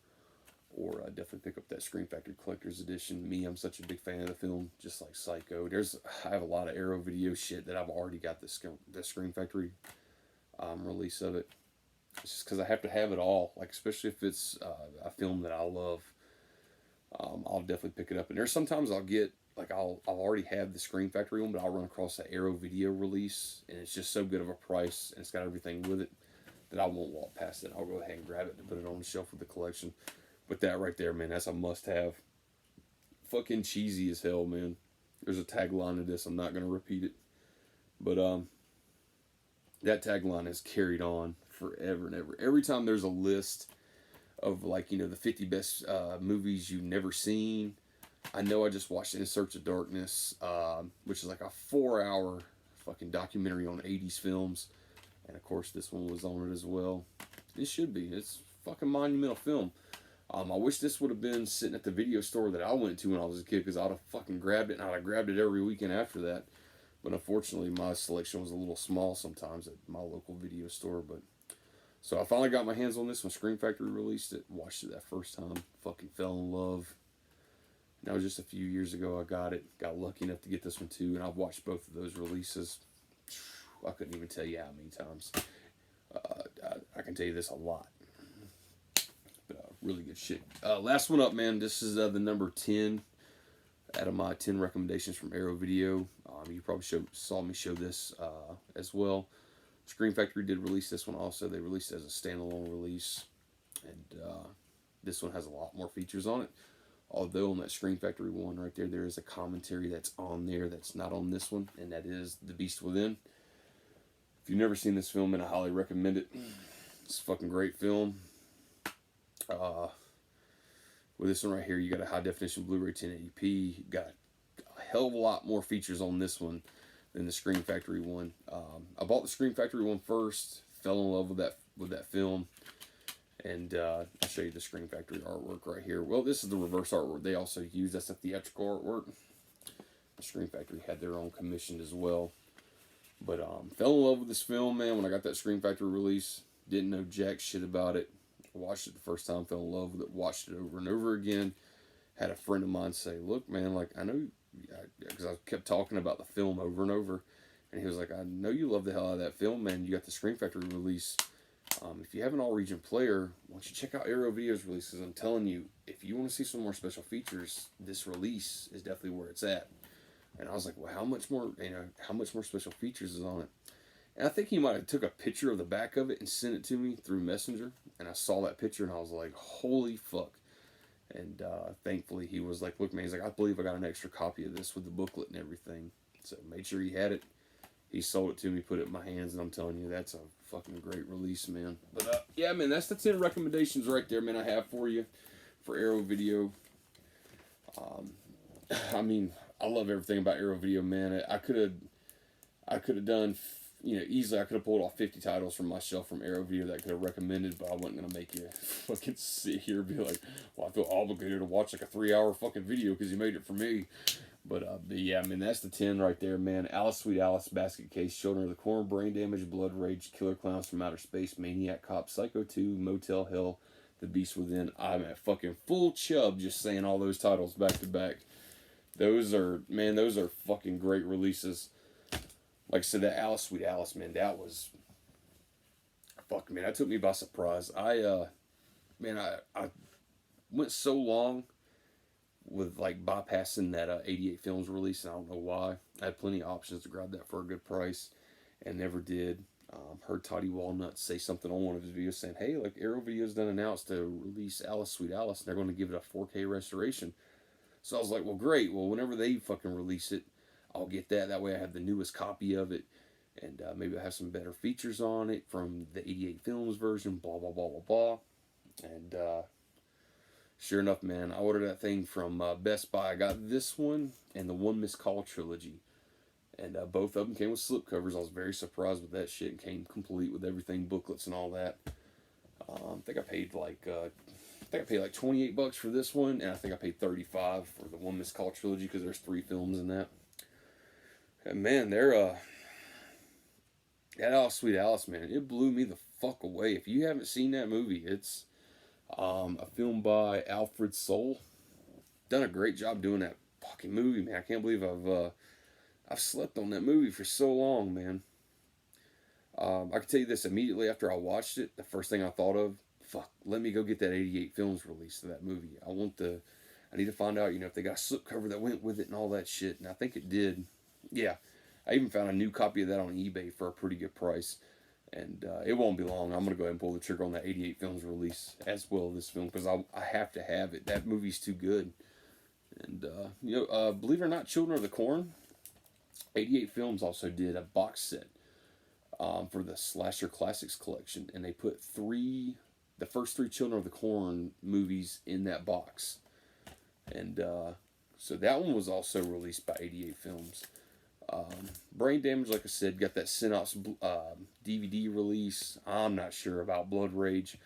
or definitely pick up that Scream Factory Collector's Edition. Me, I'm such a big fan of the film, just like Psycho. I have a lot of Arrow Video shit that I've already got the Scream Factory release of it. It's just because I have to have it all, like especially if it's a film that I love. I'll definitely pick it up. And there's sometimes I'll get like I'll already have the Scream Factory one, but I'll run across the Arrow Video release, and it's just so good of a price, and it's got everything with it that I won't walk past it. I'll go ahead and grab it and put it on the shelf with the collection. But that right there, man, that's a must-have. Fucking cheesy as hell, man. There's a tagline to this. I'm not gonna repeat it, but that tagline has carried on forever and ever. Every time there's a list of like the 50 best movies you've never seen. I know I just watched In Search of Darkness, which is like a 4-hour fucking documentary on 80s films, and of course this one was on it as well. It should be. It's a fucking monumental film. I wish this would have been sitting at the video store that I went to when I was a kid, because I'd have fucking grabbed it, and I'd have grabbed it every weekend after that. But unfortunately, my selection was a little small sometimes at my local video store. But so I finally got my hands on this when Scream Factory released it. Watched it that first time. Fucking fell in love. And that was just a few years ago I got it. Got lucky enough to get this one too. And I've watched both of those releases. I couldn't even tell you how many times. I can tell you this a lot. But really good shit. Last one up, man. This is the number 10 out of my 10 recommendations from Arrow Video. You probably saw me show this as well. Scream Factory did release this one also. They released it as a standalone release. And this one has a lot more features on it. Although on that Scream Factory one right there, there is a commentary that's on there that's not on this one. And that is The Beast Within. If you've never seen this film, and I highly recommend it. It's a fucking great film. With this one right here, you got a high definition Blu-ray 1080p. You got a hell of a lot more features on this one than the Scream Factory one. I bought the Scream Factory one first, fell in love with that film, and I'll show you the Scream Factory artwork right here. Well, this is the reverse artwork they also used. That's the theatrical artwork. The Scream Factory had their own commissioned as well. But fell in love with this film, man, when I got that Scream Factory release. Didn't know jack shit about it. Watched it the first time, fell in love with it, watched it over and over again. Had a friend of mine say, look, man, like, I know, because I kept talking about the film over and over, and he was like, I know you love the hell out of that film, man. You got the Scream Factory release. If you have an all-region player, why don't you check out Arrow Video's releases? I'm telling you, if you want to see some more special features, this release is definitely where it's at. And I was like, well, how much more special features is on it? And I think he might have took a picture of the back of it and sent it to me through Messenger. And I saw that picture and I was like, holy fuck. And thankfully he was like, look, man, he's like, I believe I got an extra copy of this with the booklet and everything. So made sure he had it. He sold it to me, put it in my hands, and I'm telling you, that's a fucking great release, man. But yeah, man, that's the 10 recommendations right there, man, I have for you for Arrow Video. I mean, I love everything about Arrow Video, man. I could have done, easily I could have pulled off 50 titles from my shelf from Arrow Video that I could have recommended, but I wasn't going to make you fucking sit here and be like, well, I feel obligated to watch like a 3-hour fucking video because you made it for me. But yeah, I mean, that's the 10 right there, man. Alice, Sweet Alice, Basket Case, Children of the Corn, Brain Damage, Blood Rage, Killer Clowns from Outer Space, Maniac Cop, Psycho 2, Motel Hell, The Beast Within. I'm at fucking full chub just saying all those titles back to back. Those are fucking great releases. Like I said, that Alice, Sweet Alice, man, that was, fuck, man, that took me by surprise. I went so long with like bypassing that 88 Films release, and I don't know why. I had plenty of options to grab that for a good price, and never did. Heard Toddy Walnut say something on one of his videos saying, hey, like Arrow Video's done announced to release Alice, Sweet Alice, and they're going to give it a 4K restoration. So I was like, well, great. Well, whenever they fucking release it, I'll get that. That way I have the newest copy of it, and maybe I'll have some better features on it from the 88 Films version, blah, blah, blah, blah, blah. And sure enough, man, I ordered that thing from Best Buy. I got this one and the One Missed Call trilogy. And both of them came with slipcovers. I was very surprised with that shit. And came complete with everything, booklets and all that. I think I paid like $28 for this one, and I think I paid $35 for the One Missed Call trilogy because there's 3 films in that. And man, that Alice, Sweet Alice, man, it blew me the fuck away. If you haven't seen that movie, it's A film by Alfred Soul. Done a great job doing that fucking movie, man. I can't believe I've slept on that movie for so long, man. I can tell you this immediately after I watched it. The first thing I thought of, fuck, let me go get that '88 films release of that movie. I need to find out, if they got a slipcover that went with it and all that shit. And I think it did. Yeah, I even found a new copy of that on eBay for a pretty good price. And it won't be long. I'm gonna go ahead and pull the trigger on that '88 films release as well as this film because I have to have it. That movie's too good. And believe it or not, Children of the Corn, '88 films also did a box set for the Slasher Classics collection, and they put the first three Children of the Corn movies in that box, and so that one was also released by '88 films. Brain Damage, like I said, got that Synops DVD release. I'm not sure about Blood Rage.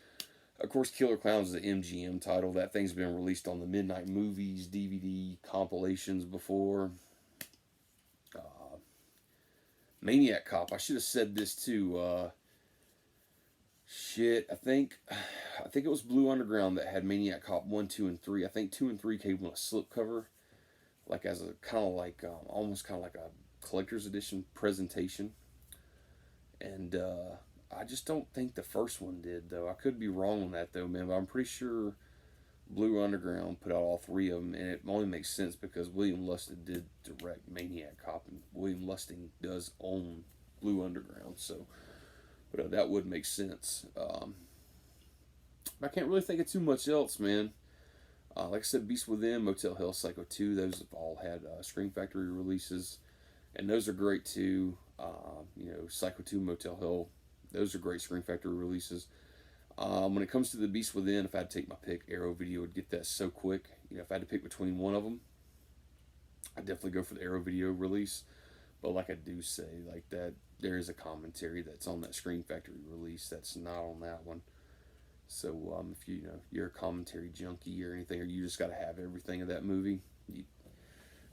Of course, Killer Clowns is the MGM title. That thing's been released on the Midnight Movies DVD compilations before. Maniac Cop. I should have said this too. Shit, I think it was Blue Underground that had Maniac Cop 1, 2, and 3. I think 2 and 3 came with a slipcover, like as a kind of like almost kind of like a collector's edition presentation. And I just don't think the first one did though. I could be wrong on that though, man. But I'm pretty sure Blue Underground put out all three of them, and it only makes sense because William Lustig did direct Maniac Cop, and William Lustig does own Blue Underground, so but that would make sense. I can't really think of too much else, man. Like I said, Beast Within, Motel Hell, Psycho 2, those have all had Scream Factory releases, and those are great too. Psycho 2, Motel Hell, those are great Scream Factory releases. When it comes to the Beast Within, if I had to take my pick, Arrow Video would get that so quick. If I had to pick between one of them, I'd definitely go for the Arrow Video release. But like I do say, like that, there is a commentary that's on that Scream Factory release that's not on that one. So if you're a commentary junkie or anything, or you just got to have everything of that movie, you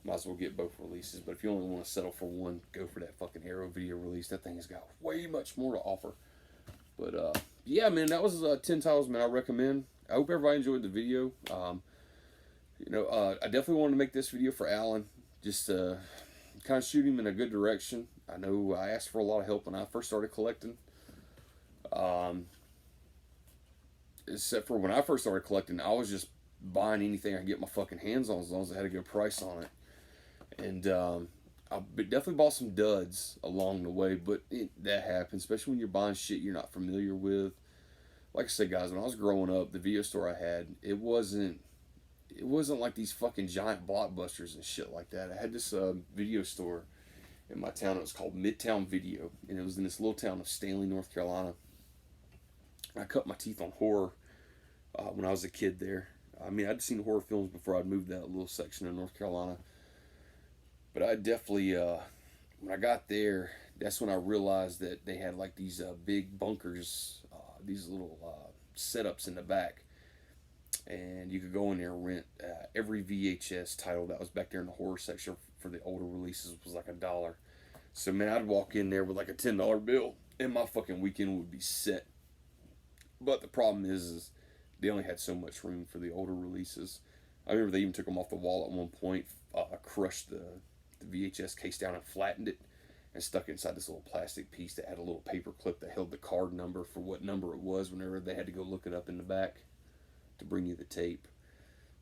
might as well get both releases. But if you only want to settle for one, go for that fucking Arrow Video release. That thing has got way much more to offer. But yeah, man, that was 10 titles, man. I recommend. I hope everybody enjoyed the video. I definitely wanted to make this video for Alan, just kind of shoot him in a good direction. I know I asked for a lot of help when I first started collecting. Except for when I first started collecting, I was just buying anything I could get my fucking hands on as long as I had a good price on it. And I definitely bought some duds along the way, but that happens, especially when you're buying shit you're not familiar with. Like I said, guys, when I was growing up, the video store I had, it wasn't like these fucking giant blockbusters and shit like that. I had this video store in my town. It was called Midtown Video, and it was in this little town of Stanley, North Carolina. I cut my teeth on horror when I was a kid there. I mean, I'd seen horror films before I'd moved that little section of North Carolina. But I definitely, when I got there, that's when I realized that they had like these big bunkers, these little setups in the back. And you could go in there and rent every VHS title that was back there in the horror section for the older releases was like $1. So man, I'd walk in there with like a $10 bill, and my fucking weekend would be set. But the problem is they only had so much room for the older releases. I remember they even took them off the wall at one point, crushed the VHS case down and flattened it, and stuck it inside this little plastic piece that had a little paper clip that held the card number for what number it was whenever they had to go look it up in the back to bring you the tape.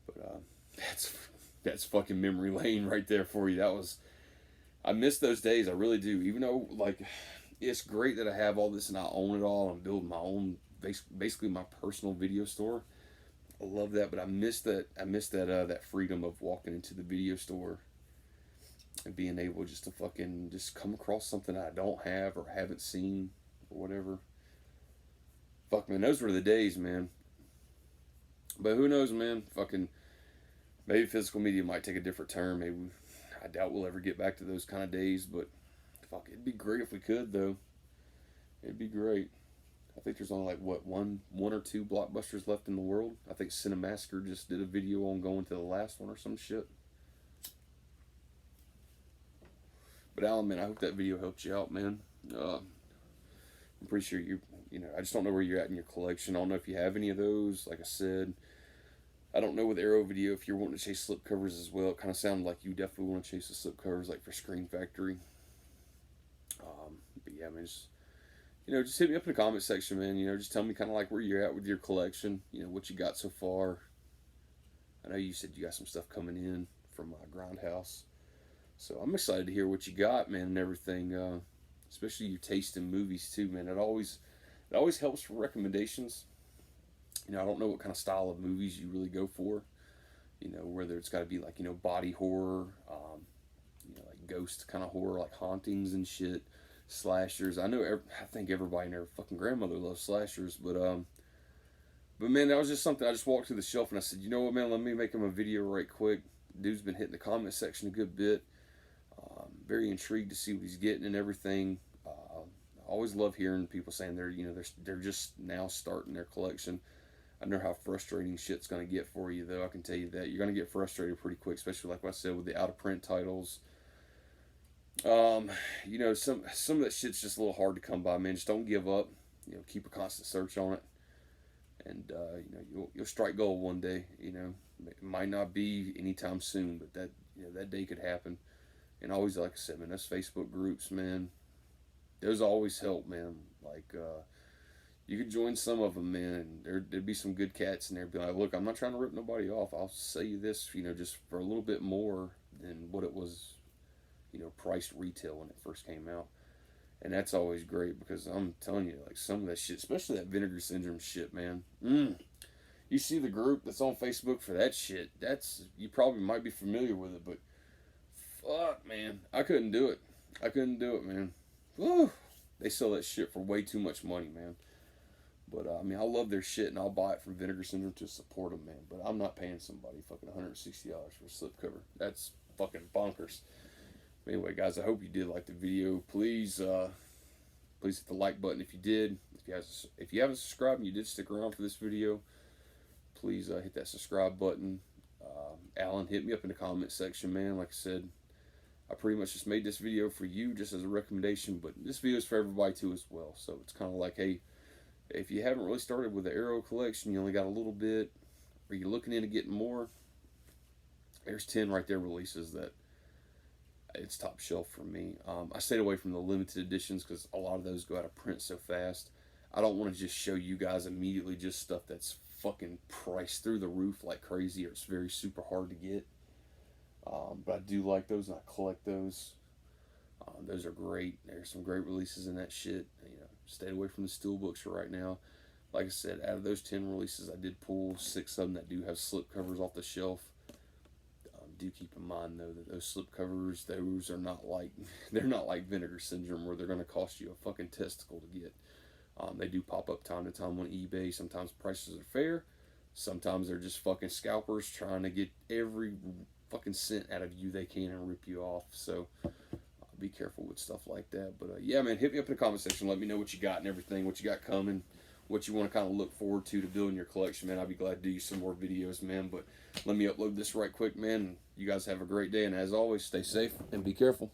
But that's fucking memory lane right there for you. I miss those days. I really do. Even though like it's great that I have all this and I own it all and build my own, basically my personal video store. I love that, but I miss that. That freedom of walking into the video store and being able just to fucking just come across something I don't have or haven't seen or whatever. Fuck, man, those were the days, man. But who knows, man? Fucking maybe physical media might take a different turn. Maybe I doubt we'll ever get back to those kind of days. But fuck, it'd be great if we could, though. It'd be great. I think there's only like what one or two blockbusters left in the world. I think Cinemassacre just did a video on going to the last one or some shit. But Alan, man, I hope that video helped you out, man. I'm pretty sure You know, I just don't know where you're at in your collection. I don't know if you have any of those. Like I said, I don't know with Arrow Video if you're wanting to chase slipcovers as well. It kind of sounded like you definitely want to chase the slipcovers, like for Screen Factory. But yeah, I mean, just hit me up in the comment section, man. Just tell me kind of like where you're at with your collection. What you got so far. I know you said you got some stuff coming in from Grindhouse, so I'm excited to hear what you got, man, and everything. Especially your taste in movies too, man. It always helps for recommendations. I don't know what kind of style of movies you really go for. Whether it's got to be like body horror, like ghost kind of horror, like hauntings and shit, slashers. I think everybody and their fucking grandmother loves slashers, but man, that was just something. I just walked to the shelf and I said, you know what, man, let me make him a video right quick. Dude's been hitting the comment section a good bit. Very intrigued to see what he's getting and everything. I always love hearing people saying they're just now starting their collection. I know how frustrating shit's gonna get for you, though. I can tell you that you're gonna get frustrated pretty quick, especially like I said with the out of print titles. Some of that shit's just a little hard to come by, man. Just don't give up. Keep a constant search on it, and you'll strike gold one day. It might not be anytime soon, but that day could happen. And always, like I said, man, those Facebook groups, man, those always help, man. Like, you could join some of them, man, and there'd be some good cats in there. Be like, look, I'm not trying to rip nobody off. I'll sell you this, just for a little bit more than what it was, priced retail when it first came out. And that's always great because I'm telling you, like, some of that shit, especially that Vinegar Syndrome shit, man. You see the group that's on Facebook for that shit. You probably might be familiar with it, but fuck, man, I couldn't do it, man. Woo! They sell that shit for way too much money, man. But I love their shit, and I'll buy it from Vinegar Syndrome to support them, man. But I'm not paying somebody fucking $160 for a slipcover. That's fucking bonkers. But anyway, guys, I hope you did like the video. Please hit the like button if you did. If you haven't subscribed and you did stick around for this video, please hit that subscribe button. Alan, hit me up in the comment section, man. Like I said, I pretty much just made this video for you just as a recommendation, but this video is for everybody too as well. So it's kind of like, hey, if you haven't really started with the Arrow collection, you only got a little bit, or you're looking into getting more, there's 10 right there releases that it's top shelf for me. I stayed away from the limited editions because a lot of those go out of print so fast. I don't want to just show you guys immediately just stuff that's fucking priced through the roof like crazy, or it's very super hard to get. But I do like those and I collect those. Those are great. There's some great releases in that shit. Stayed away from the steelbooks for right now. Like I said, out of those 10 releases, I did pull 6 of them that do have slip covers off the shelf. Do keep in mind though that those slip covers, those are not like they're not like Vinegar Syndrome where they're going to cost you a fucking testicle to get. They do pop up time to time on eBay. Sometimes prices are fair. Sometimes they're just fucking scalpers trying to get every fucking cent out of you they can and rip you off. So be careful with stuff like that. But yeah, man, hit me up in the comment section. Let me know what you got and everything, what you got coming, what you want to kind of look forward to building your collection, man. I'll be glad to do you some more videos, man. But let me upload this right quick, man. You guys have a great day, and as always, stay safe and be careful.